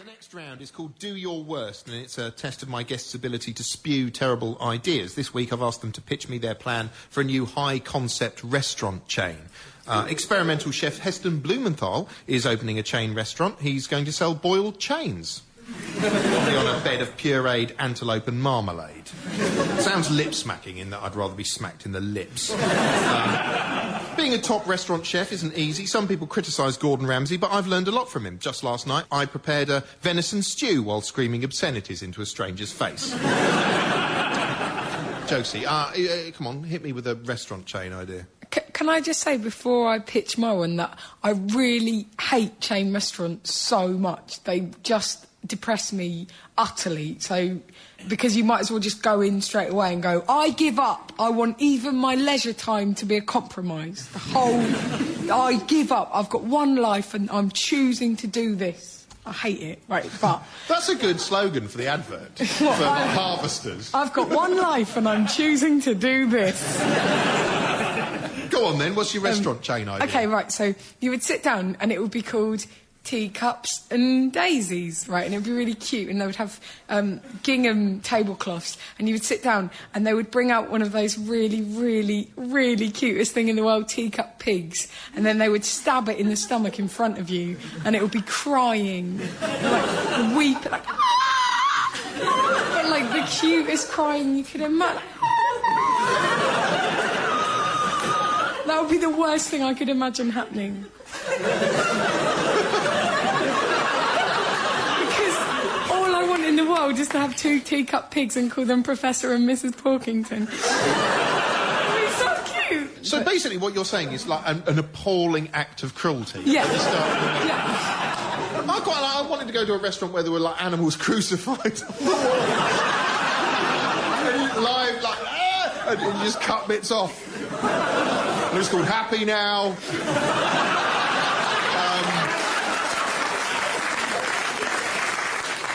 The next round is called Do Your Worst, and it's a test of my guests' ability to spew terrible ideas. This week I've asked them to pitch me their plan for a new high-concept restaurant chain. Experimental chef Heston Blumenthal is opening a chain restaurant. He's going to sell boiled chains. Probably on a bed of pureed antelope and marmalade. Sounds lip-smacking in that I'd rather be smacked in the lips. Being a top restaurant chef isn't easy. Some people criticise Gordon Ramsay, but I've learned a lot from him. Just last night, I prepared a venison stew while screaming obscenities into a stranger's face. Josie, come on, hit me with a restaurant chain idea. Can I just say before I pitch my one that I really hate chain restaurants so much. They just depress me utterly. So, because you might as well just go in straight away and go, I give up. I want even my leisure time to be a compromise. I give up. I've got one life and I'm choosing to do this. I hate it, right, but... That's a good slogan for the advert, for harvesters. I've got one life and I'm choosing to do this. Go on then, what's your restaurant chain idea? OK, right, so you would sit down and it would be called Teacups and Daisies, right, and it would be really cute, and they would have gingham tablecloths, and you would sit down and they would bring out one of those really, really, really cutest thing in the world, teacup pigs, and then they would stab it in the stomach in front of you, and it would be crying, like, weep, like, ah! But, like, the cutest crying you could imagine. That would be the worst thing I could imagine happening. In the world just to have two teacup pigs and call them Professor and Mrs. Porkington. It's so cute. So basically what you're saying is like an appalling act of cruelty. Yeah. Yeah. I wanted to go to a restaurant where there were like animals crucified. Live, like, and you just cut bits off. And it's called Happy Now.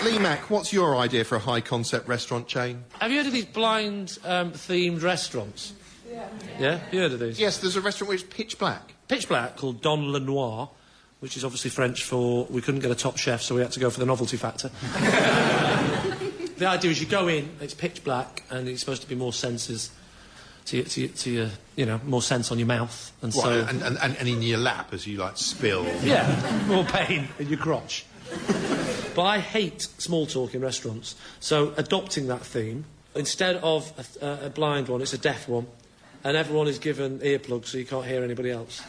Lee Mack, what's your idea for a high-concept restaurant chain? Have you heard of these blind-themed restaurants? Yeah. Yeah? You heard of these? Yes, there's a restaurant where it's pitch black. Pitch black, called Don Le Noir, which is obviously French for we couldn't get a top chef, so we had to go for the novelty factor. The idea is you go in, it's pitch black, and it's supposed to be more senses to your, you know, more sense on your mouth. And right, so... And in your lap as you, like, spill. Yeah, more pain in your crotch. But I hate small talk in restaurants, so adopting that theme, instead of a blind one, it's a deaf one, and everyone is given earplugs so you can't hear anybody else.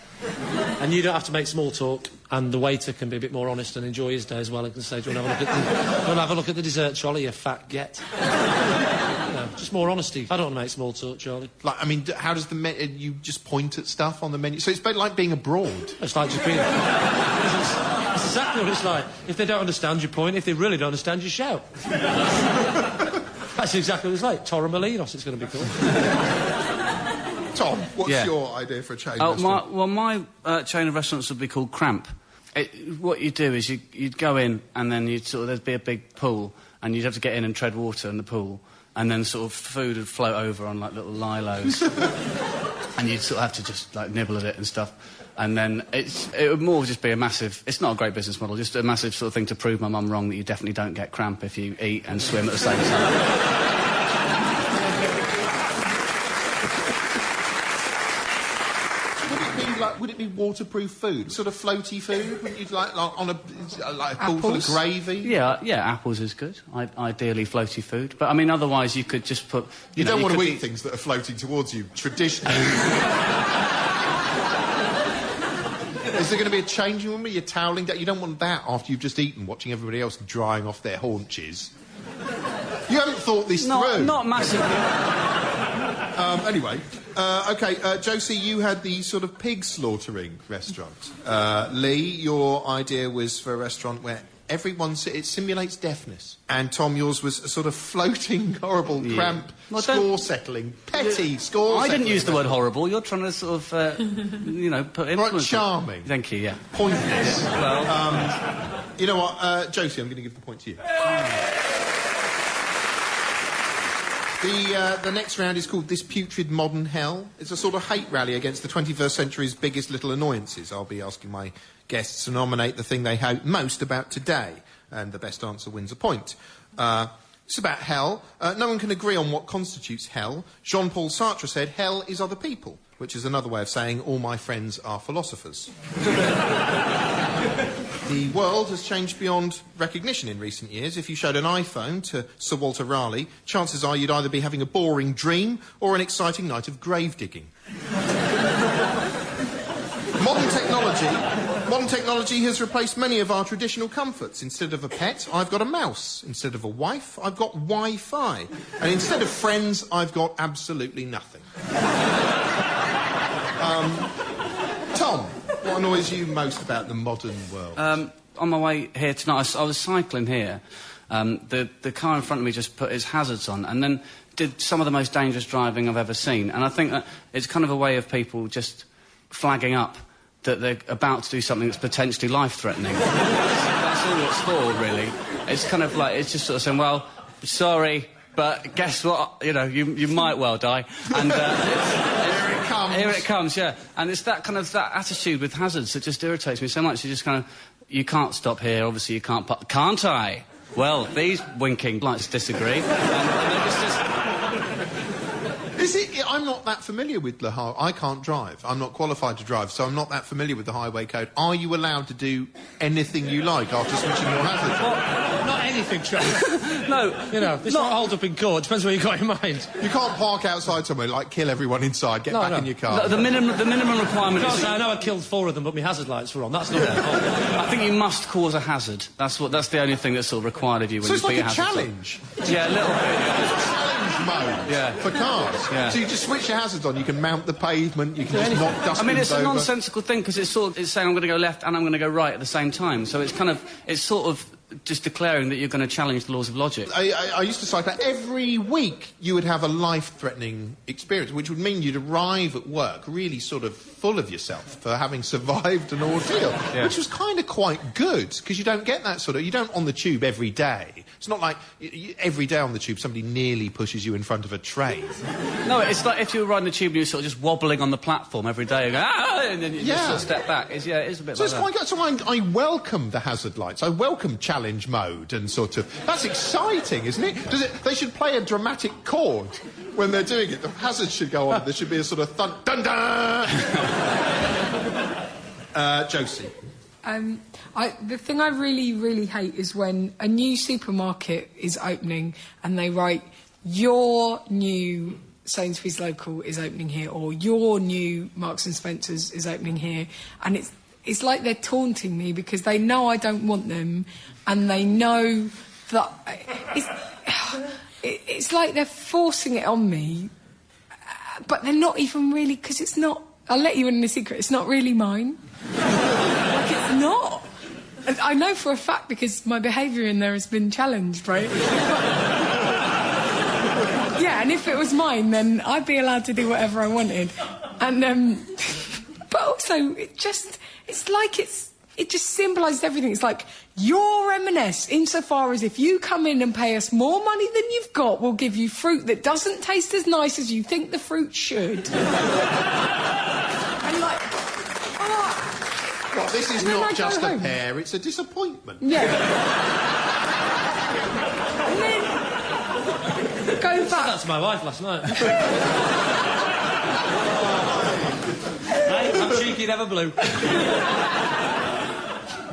And you don't have to make small talk, and the waiter can be a bit more honest and enjoy his day as well and can say, do you want to have a look at the dessert, Charlie, you fat get? No, just more honesty. I don't want to make small talk, Charlie. Like, I mean, how does the you just point at stuff on the menu? So it's like being abroad. It's like just being... It's exactly what it's like. If they don't understand, you point. If they really don't understand, you shout. That's exactly what it's like. Torremolinos, it's going to be called. Tom, what's your idea for a chain restaurant? My chain of restaurants would be called Cramp. What you do is you'd go in and then there'd be a big pool and you'd have to get in and tread water in the pool, and then sort of food would float over on like little lilos and you'd sort of have to just like nibble at it and stuff. And then it would more just be a massive... It's not a great business model, just a massive sort of thing to prove my mum wrong that you definitely don't get cramp if you eat and swim at the same time. Would it be waterproof food? Sort of floaty food? Wouldn't you like on a pool full of gravy? Yeah, apples is good. Ideally floaty food. But, I mean, otherwise you could just put... You don't want to eat things that are floating towards you, traditionally. Is there going to be a changing room where you're toweling down? You don't want that after you've just eaten, watching everybody else drying off their haunches. You haven't thought this through. Not massively. Anyway, OK, Josie, you had the sort of pig slaughtering restaurant. Lee, your idea was for a restaurant where it simulates deafness. And Tom, yours was a sort of floating, horrible, cramp, score-settling, petty score-settling. I didn't use the word horrible. You're trying to sort of, put influence... Right, charming. Thank you, yeah. Pointless. Well... you know what, Josie, I'm going to give the point to you. The next round is called This Putrid Modern Hell. It's a sort of hate rally against the 21st century's biggest little annoyances. I'll be asking my guests to nominate the thing they hate most about today. and the best answer wins a point. It's about hell. No one can agree on what constitutes hell. Jean-Paul Sartre said, hell is other people, which is another way of saying all my friends are philosophers. The world has changed beyond recognition in recent years. If you showed an iPhone to Sir Walter Raleigh, chances are you'd either be having a boring dream or an exciting night of grave digging. Modern technology has replaced many of our traditional comforts. Instead of a pet, I've got a mouse. Instead of a wife, I've got Wi-Fi. And instead of friends, I've got absolutely nothing. Tom, what annoys you most about the modern world? On my way here tonight, I was cycling here. The car in front of me just put its hazards on and then did some of the most dangerous driving I've ever seen. And I think that it's kind of a way of people just flagging up that they're about to do something that's potentially life-threatening. That's all it's for, really. It's kind of like, it's just sort of saying, well, sorry, but guess what? You know, you might well die. And here it comes, yeah. And it's that kind of, that attitude with hazards that just irritates me so much. You just kind of, you can't stop here, obviously you can't... Can't I? Well, these winking lights disagree. And it's just... I'm not that familiar with the I can't drive. I'm not qualified to drive, so I'm not that familiar with the highway code. Are you allowed to do anything you like after switching your hazards? Well, not anything, Trevor. No. You know, this might hold up in court. Depends what you've got in mind. You can't park outside somewhere, like, kill everyone inside, get back in your car. The minimum requirement is... I know I killed 4 of them, but my hazard lights were on. That's not their fault. I think you must cause a hazard. That's the only thing that's sort of required of you when so you put your hazards on. So it's like a challenge? Yeah, a little bit. Mode for cars. Yeah. So you just switch your hazards on, you can mount the pavement, you can just knock dustbins over. I mean, it's a nonsensical thing, because it's saying I'm going to go left and I'm going to go right at the same time. So it's sort of just declaring that you're going to challenge the laws of logic. I used to cycle. Every week you would have a life-threatening experience, which would mean you'd arrive at work really sort of full of yourself for having survived an ordeal, which was kind of quite good, because you don't get that sort of... You don't on the tube every day. It's not like every day on the tube somebody nearly pushes you in front of a train. No, it's like if you were riding the tube and you were sort of just wobbling on the platform every day and go, and then you just sort of step back. It is a bit like that. Quite good. So I welcome the hazard lights. I welcome challenge mode and sort of... That's exciting, isn't it? They should play a dramatic chord when they're doing it. The hazard should go on. There should be a sort of dun-dun! Josie. The thing I really, really hate is when a new supermarket is opening and they write, your new Sainsbury's local is opening here, or your new Marks and Spencer's is opening here, and it's like they're taunting me because they know I don't want them, and they know that... It's like they're forcing it on me, but they're not even really, because it's not... I'll let you in a secret, it's not really mine. Like, it's not. I know for a fact because my behaviour in there has been challenged, right? Yeah, and if it was mine, then I'd be allowed to do whatever I wanted. And, but also, it just symbolises everything. It's like, you're M&S, insofar as if you come in and pay us more money than you've got, we'll give you fruit that doesn't taste as nice as you think the fruit should. And like... Well, this is not just a pear, it's a disappointment. Yeah. And then go back. That's my wife last night. Hey, I'm cheeky, never blue.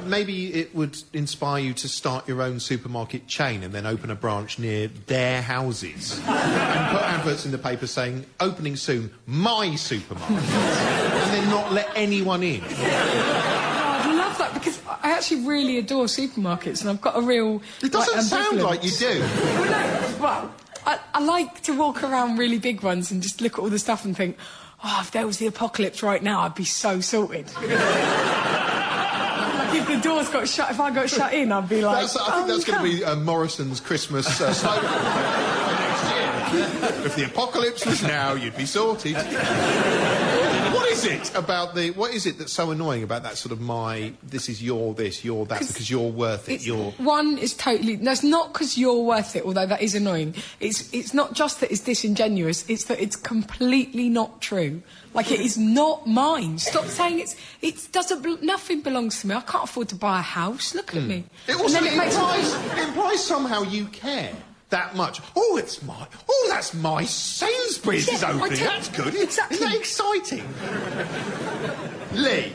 Maybe it would inspire you to start your own supermarket chain and then open a branch near their houses and put adverts in the paper saying, opening soon, my supermarket, and then not let anyone in. I love that, because I actually really adore supermarkets, and I've got a real... It doesn't sound like you do. Well, I like to walk around really big ones and just look at all the stuff and think, oh, if there was the apocalypse right now, I'd be so sorted. Like, if the doors got shut, if I got shut in, I'd be like... I think that's going to be Morrison's Christmas slogan next year. If the apocalypse was now, you'd be sorted. What is is it about the... What is it that's so annoying about that sort of this is your this, you're that, because you're worth it, you're... One is totally... That's not because you're worth it, although that is annoying. It's not just that it's disingenuous, it's that it's completely not true. Like, it is not mine. Stop saying nothing belongs to me. I can't afford to buy a house. Look at me. It also implies somehow you care that much. Oh, that's my Sainsbury's is opening. That's good. Exactly. Isn't that exciting? Lee.